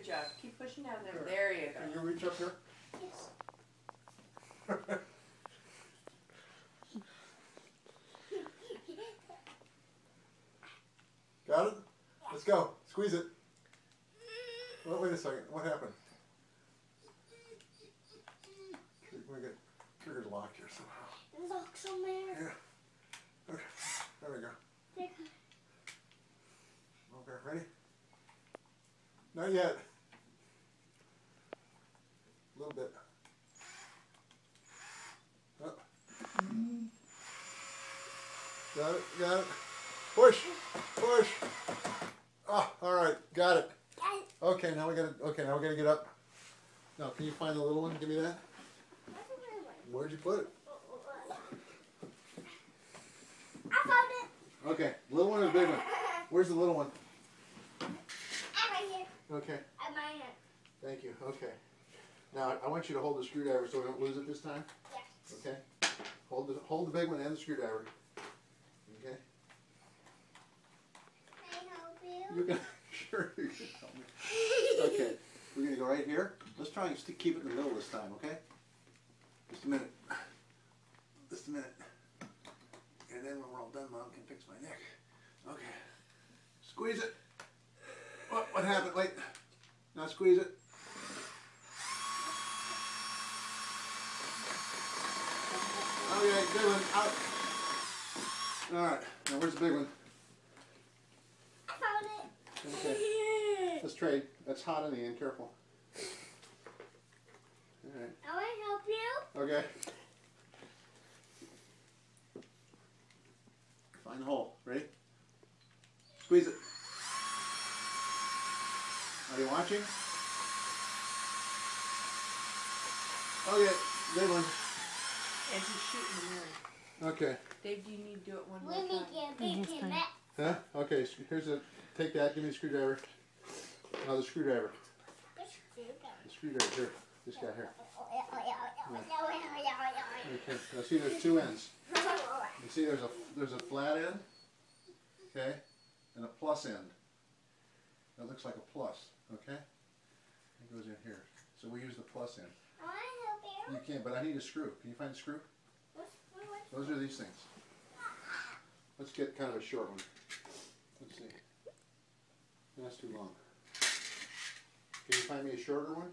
Good job. Keep pushing down there. Sure. There you go. Can you reach up here? Yes. Got it? Let's go. Squeeze it. Oh, wait a second. What happened? We're going to get triggers locked here somehow. It looks somewhere. Yeah. Okay. There we go. Okay, ready? Not yet. A little bit. Oh. Got it, got it. Push, push. Ah, all right, got it. Okay, now we gotta get up. Now, can you find the little one? Give me that. Where'd you put it? I found it. Okay, little one or the big one? Where's the little one? Right here. Okay, At my hand. thank you. Okay. Now I want you to hold the screwdriver so we don't lose it this time. Yes. Okay. Hold the big one and the screwdriver. Okay. Can I help you? You can sure you can help me. Okay. We're gonna go right here. Let's try and keep it in the middle this time. Okay. Just a minute. Just a minute. And then when we're all done, Mom can fix my neck. Okay. Squeeze it. What happened? Wait. Now squeeze it. Okay, good one. Out. All right. Now where's the big one? I found it. Okay. Let's trade. That's hot in the end. Careful. All right. I want to help you. Okay. Find the hole. Ready? Squeeze it. Are you watching? Okay, good one. And he's shooting the mirror. Okay. Dave, do you need to do it one more We're time? making a big connect. Huh? Okay, here's a, take that, give me the screwdriver. Now the screwdriver. The screwdriver, here. This guy here. Okay, now see there's two ends. You see there's a flat end, okay, and a plus end. That looks like a plus, okay? It goes in here. So we use the plus end. I want to help You can, but I need a screw. Can you find a screw? you. Those are these things. Let's get kind of a short one. Let's see. That's too long. Can you find me a shorter one?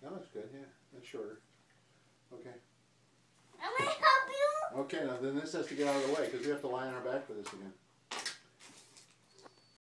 That looks good, yeah. That's shorter. Okay. I want to help you. Okay, now then this has to get out of the way because we have to lie on our back for this again.